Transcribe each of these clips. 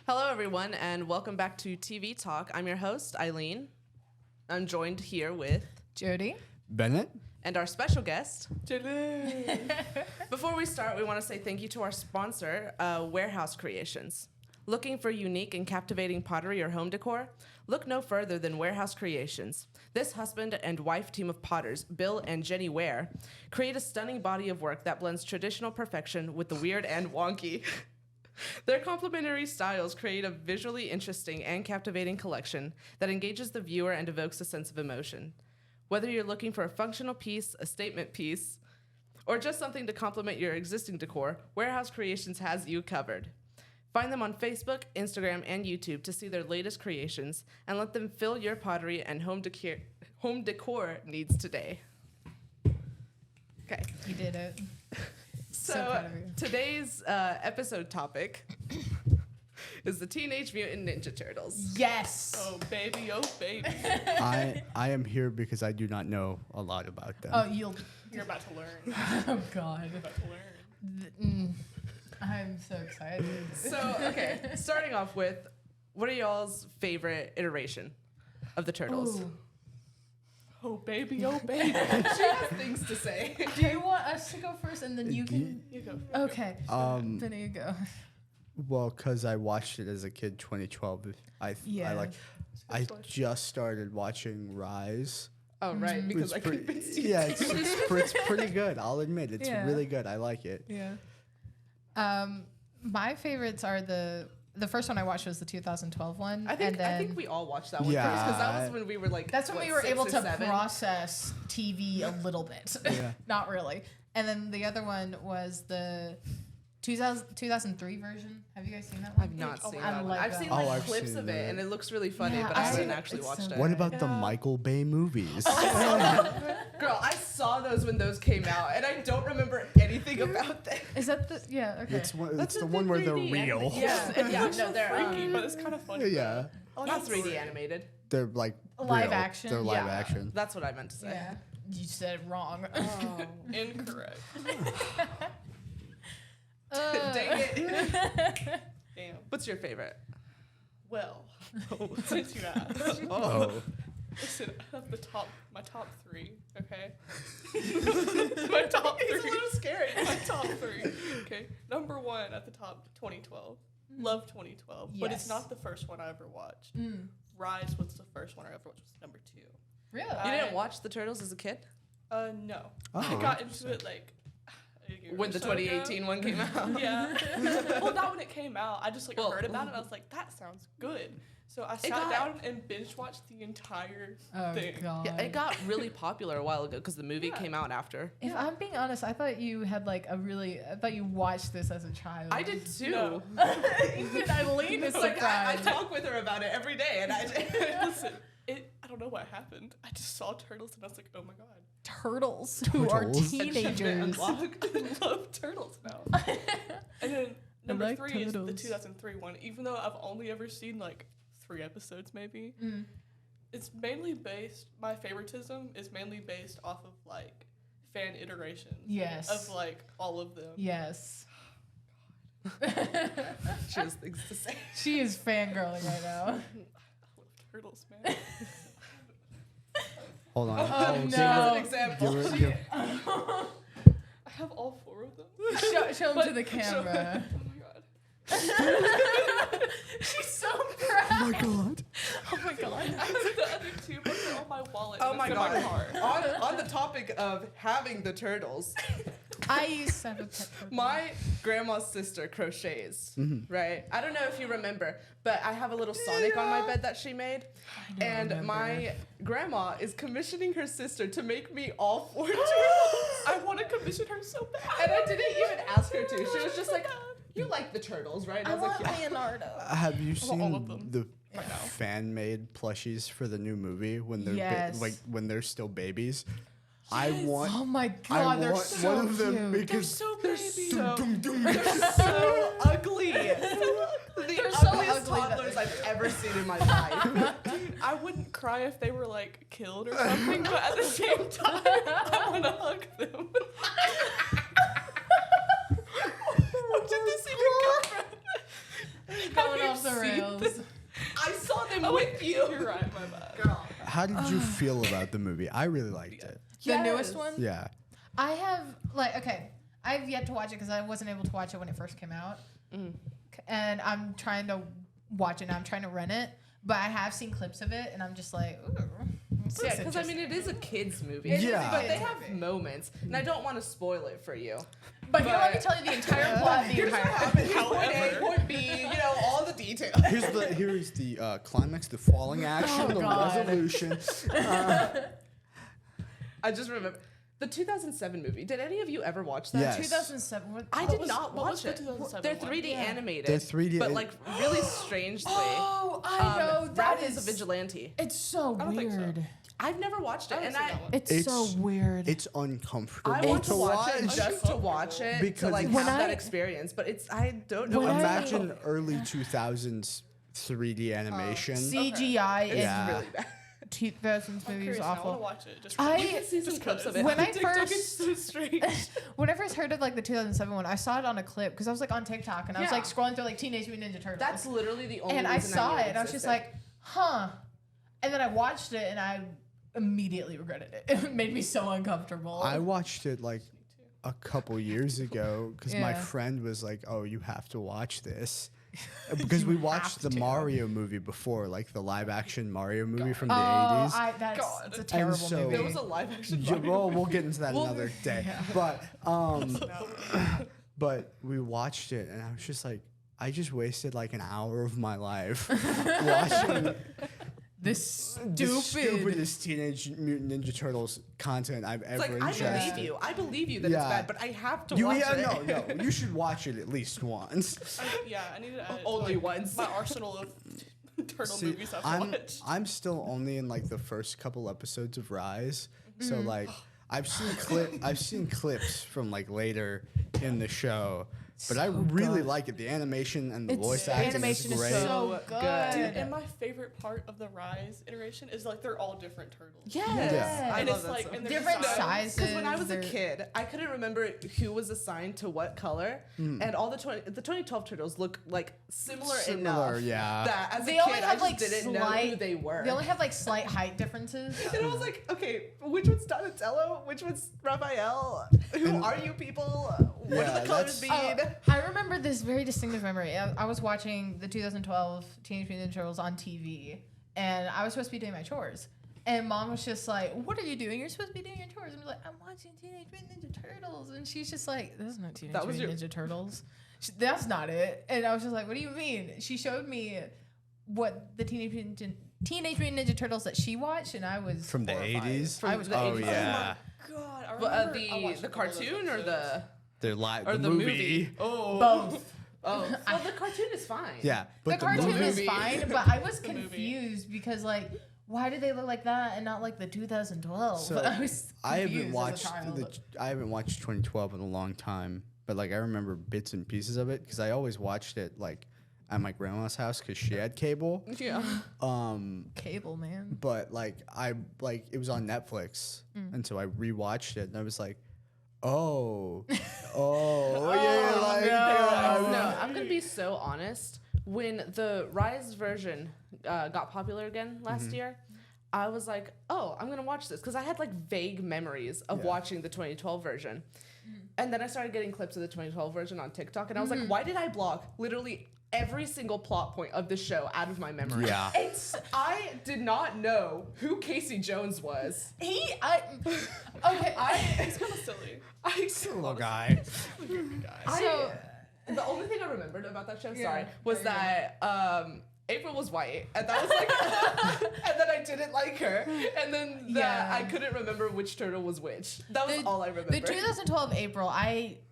Hello, everyone, and welcome back to TV Talk. I'm your host, Eileen. I'm joined here with Jody, Bennett, and our special guest, Jody. Before we start, we want to say thank you to our sponsor, Warehouse Creations. Looking for unique and captivating pottery or home decor? Look no further than Warehouse Creations. This husband and wife team of potters, Bill and Jenny Ware, create a stunning body of work that blends traditional perfection with the weird and wonky. Their complementary styles create a visually interesting and captivating collection that engages the viewer and evokes a sense of emotion. Whether you're looking for a functional piece, a statement piece, or just something to complement your existing decor, Warehouse Creations has you covered. Find them on Facebook, Instagram, and YouTube to see their latest creations and let them fill your pottery and home decor needs today. Okay. you did it. So So proud of you. today's episode topic is the Teenage Mutant Ninja Turtles. Yes. Oh baby, oh baby. I am here because I do not know a lot about them. Oh, You're about to learn. Oh God. You're about to learn. I'm so excited. So, okay, starting off with, what are y'all's favorite iteration of the Turtles? Ooh. Oh baby, oh baby. She has things to say. Do you want us to go first, and then you can? You go. Okay. Then you go. Well, because I watched it as a kid, 2012. I just started watching Rise. Oh, right, because I It's pre- convinced you. Yeah, it's pretty good. I'll admit, it's Yeah. really good. I like it. Yeah. My favorites are the first one I watched was the 2012 one. I think we all watched that one first, because that was when we were like, That's when what, we were 6 able or to 7? process TV a little bit. Yeah. Not really. And then the other one was the 2003 version. Have you guys seen that one? I've not seen I that one. love I've that seen one. like I've clips seen of it, that. and it looks really funny, Yeah, but I haven't it's actually so watched it. What about the Yeah. Michael Bay movies? Girl, I saw those when those came out, and I don't remember anything about them. Is that the okay? It's the one where they're 3D real. animated. Yeah, no, they're Freaky, but it's kind of funny. Yeah, not 3D animated. they're like Live real. action? They're live Yeah, action. That's what I meant to say. Yeah. You said it wrong. Oh. Incorrect. Dang it. Damn. What's your favorite? Well, since you asked. Oh, Listen, I have my top 3, okay? My top 3. It's a little scary. My top 3. Okay. Number 1 at the top, 2012. Love 2012. But it's Yes. not the first one I ever watched. Rise was the first one I ever watched. Was number 2. Really? You didn't watch the Turtles as a kid? No. Oh, I got into it like a year When or the so ago. 2018 one came out? Yeah. Well, not when it came out. I just Well, heard about it and I was like, that sounds good. So I sat got- down and binge watched the entire Oh thing. God. Yeah, it got really popular a while ago because the movie Yeah. came out after. If I'm being honest, I thought you had I thought you watched this as a child. I did too. No. Even Eileen is It's like I surprised. talk with her about it every day, and I Listen, I don't know what happened. I just saw turtles and I was like, oh my god. Turtles who are Turtles? teenagers. unlocked. I love turtles now. And then number like 3 is the turtles. 2003 one. Even though I've only ever seen like 3 episodes maybe. Mm. It's mainly based, my favoritism is mainly based off of like fan iterations. Yes. Of like all of them. Yes. She has things to say. She is fangirling right now. I love turtles, man. hold on. Oh, give no. As her- an example. give her- give- I have all 4 of them. Show them to the camera. Oh my god. She's so proud. Oh my god. Oh my god. I have the other 2, but they're on my wallet. Oh and my it's in god. car. On the topic of having the turtles, I used to have a pet turtle. my grandma's sister crochets, right? I don't know if you remember, but I have a little Sonic on my bed that she made. don't And remember. my grandma is commissioning her sister to make me all 4 turtles. I want to commission her so bad. And I didn't even ask her to. She was just like, you like the turtles, right? And I was like, yeah. Leonardo. Have you want all of seen them. the Right now. fan-made plushies for the new movie when they're Yes. when they're still babies? I want Oh my I god, they're want so one of them cute. because so baby. They're so ugly. The They're so ugliest ever seen in my life. I wouldn't cry if they were like killed or something, but at the same time, I want to hug them. Where did this even come from? Going Have off the you seen rails. this? I saw them with you. You're right, my bad. Girl. How did you feel about the movie? I really liked it. The newest one? Yeah. I have, like, okay, I've yet to watch it because I wasn't able to watch it when it first came out. And I'm trying to watch it now. I'm trying to rent it. But I have seen clips of it, and I'm just like, ooh. Yeah, because I mean, it is a kids movie. It is a But kids they have moments, and I don't want to spoil it for you. But here, let me tell you the entire plot. The Here's what entire happens. Point A, However. point B, you know, all the details. Here's the climax, the falling action, the God. resolution. I just remember the 2007 movie. Did any of you ever watch that? Yes. 2007. I What did was- not what was watch the it. 2007 They're one? 3D Yeah. animated. They're 3D but like really strangely. Oh, I know. That Ralph is is a vigilante. It's so I don't think so. weird. I've never watched it, I haven't and seen that one. It's so It's- weird. It's uncomfortable I want to to watch it watch. just to watch it Because to like it's- have When that I- experience. But it's I don't know. When what I- it's Imagine early 2000s 3D animation. CGI It's in Yeah. really bad. 2000s I'm movie curious was now. I want to awful. watch it. Just I- You can see some just clips of 'cause. it. When I TikTok is first- so strange. When I first heard of like the 2007 one, I saw it on a clip because I was like on TikTok and I was Yeah. like scrolling through like Teenage Mutant Ninja Turtles. That's literally the only. and I reason saw knew it and I was just existed. like, huh. And then I watched it and I immediately regretted it. It made me so uncomfortable. I watched it like a couple years ago because my Yeah. friend was like, "Oh, you have to watch this," because we watched the Mario movie before, like the live-action Mario movie from the 80s. That's God. it's a And terrible so- movie. there was a live action. Yeah, well, we'll get into that Well, another day. yeah. But but we watched it, and I was just like, I just wasted like an hour of my life watching this the stupid. stupidest Teenage Mutant Ninja Turtles content I've It's ever like I ingested. believe you. I believe you that it's Yeah. bad, but I have to You, watch yeah, it. no. You should watch it at least once. I need to add it to, Only like, once. my arsenal of turtle See, movies I've I'm watched. I'm still only in like the first couple episodes of Rise, so Mm-hmm. like I've seen clips from like later in the show, but I So really good. like it. The animation and the It's- voice the acting animation is is great. so good. good. Dude, and my favorite part of the Rise iteration is like they're all different turtles. Yes. Yeah. I And love it's that like so and much. they're Different styles. sizes. Because when I was a They're- kid, I couldn't remember who was assigned to what color, and all the 2012 turtles look like similar Similar, enough yeah. that as They a only kid I have just like didn't know slight. who they were. They only have like slight height differences. and I was like, okay, which one's Donatello? Which one's Raphael? Who And- are you people? What Yeah, do the colors mean? I remember this very distinctive memory. I was watching the 2012 Teenage Mutant Ninja Turtles on TV, and I was supposed to be doing my chores. And Mom was just like, "What are you doing? You're supposed to be doing your chores." And I was like, "I'm watching Teenage Mutant Ninja Turtles." And she's just like, "This is not Teenage That was Mutant Ninja Turtles. That's not it." And I was just like, "What do you mean?" She showed me what the Teenage Mutant Ninja Turtles that she watched, and I was From the horrified. 80s? I was the Oh 80s. yeah, God, I But, remember I the watched the a couple of those cartoon or episodes. the movie? Oh, both. Oh, well, the cartoon is fine. yeah. The But cartoon movie- is fine, but I was The movie. confused because like, why did they look like that and not like the 2012? So, I was I haven't confused watched as a child. I haven't watched 2012 in a long time, but like I remember bits and pieces of it because I always watched it like at my grandma's house because she had cable. Yeah. Cable, man. But like it was on Netflix, and so I rewatched it, and I was like, oh, yeah, like No, I'm gonna be so honest. When the Rise version got popular again last year, I was like, "Oh, I'm gonna watch this," because I had like vague memories of Yeah. watching the 2012 version, and then I started getting clips of the 2012 version on TikTok, and I was like, "Why did I block literally every single plot point of the show out of my memory?" Yeah. I did not know who Casey Jones was. Okay, It's kind of silly. little guy. so The only thing I remembered about that show, Yeah. sorry, was Yeah, that April was white, and that was like, and then I didn't like her, and then that Yeah. I couldn't remember which turtle was which. That was all I remember. the 2012 April,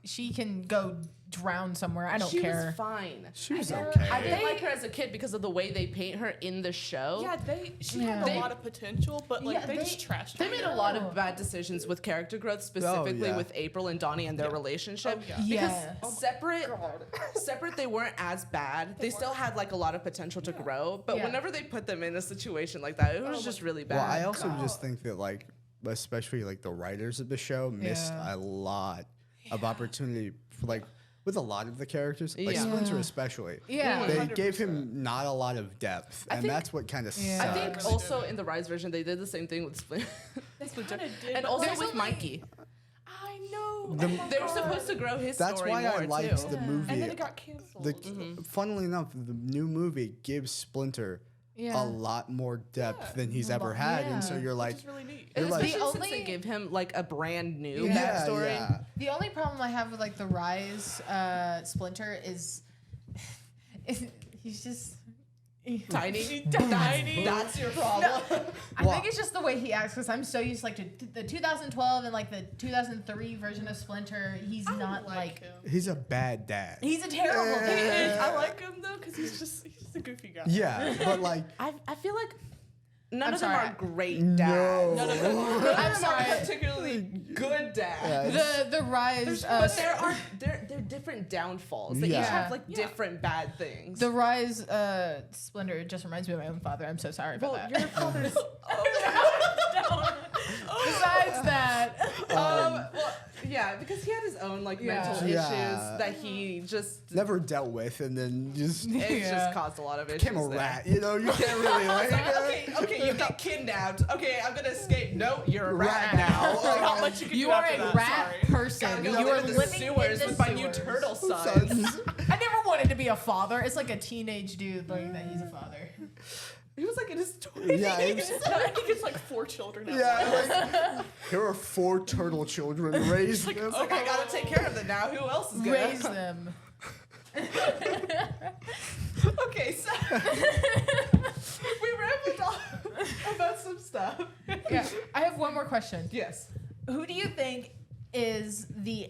she can go drown somewhere. I don't She care. was fine. She was I know. okay. I didn't like her as a kid because of the way they paint her in the show. Yeah, she Yeah. had They- a lot of potential, but like Yeah, they they- just trashed They her. made a lot of bad decisions with character growth, specifically yeah. with April and Donnie and their relationship. Oh, yeah. Because Yeah. separate, they weren't as bad. They still had like a lot of potential to grow, but Yeah. whenever they put them in a situation like that, it was just really bad. Well, I also just think that like, especially like the writers of the show missed Yeah. a lot of opportunity for like with a lot of the characters, like Yeah. Splinter especially. Yeah. They 100%. gave him not a lot of depth, and think- that's what kind of Yeah. sucks. I think Really also did. in the Rise version, they did the same thing with Splinter. Kinda did, And but also There's with only- Mikey. I know. The- oh my They were God. supposed to grow his That's story why more I liked too. the movie. And then it got canceled. The, Funnily enough, the new movie gives Splinter Yeah. a lot more depth Yeah. than he's ever had, and so Yeah. you're Which like, is really neat. You're like- Especially The since they only- give him like a brand new Yeah. backstory. yeah. The only problem I have with like the Rise Splinter is he's just Tiny. Tiny. That's your problem. I Well- think it's just the way he acts because I'm so used like to the 2012 and like the 2003 version of Splinter. He's not like him. He's a bad dad. he's a terrible He dad. is. I like him though because he's just a goofy guy. Yeah, but like, I feel like none I'm of them sorry. are great no. dads. None of them. None of them I'm are sorry. particularly good dads. Yeah, The Rise But they're different downfalls. They each Yeah. have like Yeah. different bad things. the Rise Splinter just reminds me of my own father. I'm so sorry about well, that. your father's. Besides that, well, yeah, because he had his own like Yeah. mental Yeah. issues that he just never dealt with, and then just it Yeah. just caused a lot of issues. became a there. rat. You know, you can't really like. Okay, you get kidnapped. Okay, I'm gonna escape. No, you're a rat Rat now. Not much you can you do are after a that, rat sorry. Gotta person. go You live are in the living sewers in the with my new sewers. turtle sons. Sons. I never wanted to be a father. It's like a teenage dude learning that he's a father. He was like in his 20s. Yeah, He it's, gets like 4 children. At yeah. Like, here are 4 turtle children raised. It's like I gotta take care of them now. Who else is gonna Raise them. Okay, so we rambled on about some stuff. Yeah, I have one more question. Yes. Who do you think is the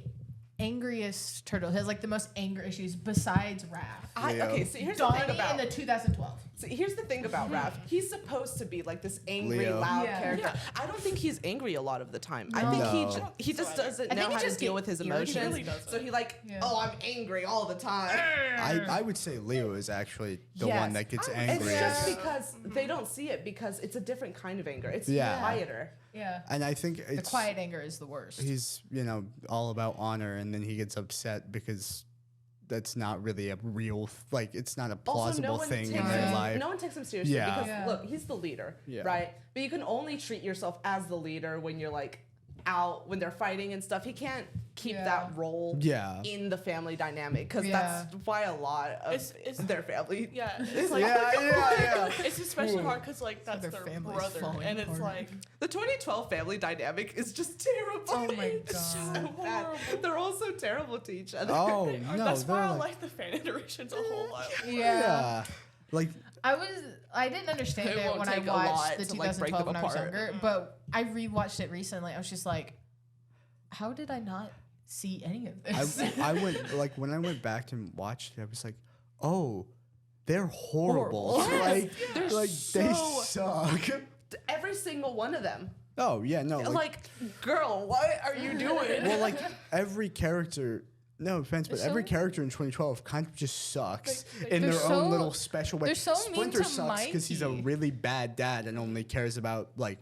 angriest turtle? Has like the most anger issues besides Raph? Leo. Okay, so here's the Donnie thing about in the 2012. so here's the thing about Raph. He's supposed to be like this angry, Leo. loud Yeah. character. Yeah. I don't think he's angry a lot of the time. I No. think No. he just doesn't I know think he how to just deal get with his irritated. emotions. He really doesn't. So he like, Yeah. oh, I'm angry all the time. I would say Leo is actually the Yes. one that gets It's angry. just because they don't see it because it's a different kind of anger. It's Yeah. quieter. Yeah. And I think The it's quiet anger is the worst. he's all about honor, and then he gets upset because that's not really a real it's not a plausible thing in their life. No one takes him seriously Yeah. because Yeah. look, he's the leader, Yeah. right? But you can only treat yourself as the leader when you're like out when they're fighting and stuff. He can't keep Yeah. that role Yeah. in the family dynamic because Yeah. that's why a lot of It's- their family. Yeah, it's like yeah. it's especially hard because like that's their their family's brother, falling and it's apart. like The 2012 family dynamic is just terrible. Oh my It's God. so bad. They're all so terrible to each other. Oh they are. no, That's they're why I like, like the fan iterations a whole lot. yeah, like I didn't understand It it won't when I take a lot watched the to, like, break 2012 them when I was apart. younger, but I rewatched it recently. I was just like, how did I not see any of this? I went like when I went back and watched it, I was like, oh, they're horrible. Horrible. Like, They're like they so- suck. Every single one of them. Oh yeah, no, Like, girl, what are you doing? well, like every character. No offense, but They're every so- character in 2012 kind of just sucks in They're their so- own little special way. they're so mean Splinter to sucks because he's a Mikey. really bad dad and only cares about like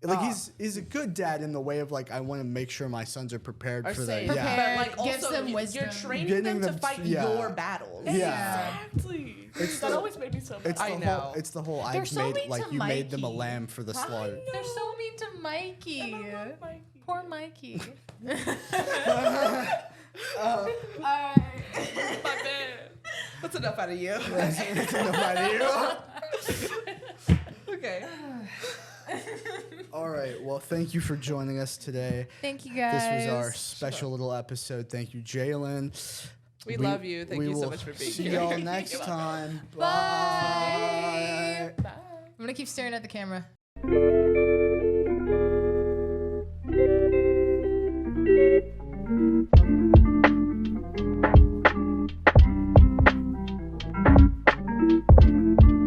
Ah. he's a good dad in the way of like I want to make sure my sons are prepared Are for safe. that. Prepared. Yeah, But like Gives also them you're wisdom. training Getting them to them fight yeah. your battles. Yeah. Exactly. It's that the- always made me so mad. it's the I whole know. it's the whole They're I've so made mean like to you made them a Mikey. lamb for the slaughter. They're so mean to Mikey. And I love Mikey. Poor Mikey. My bad. That's enough out of you. It's nobody. Okay. All right. Well, thank you for joining us today. Thank you guys. This was our special little episode. Thank you, Jalen. We love you. Thank we you so will much for being see here. y'all next time. Bye. Bye. I'm gonna keep staring at the camera.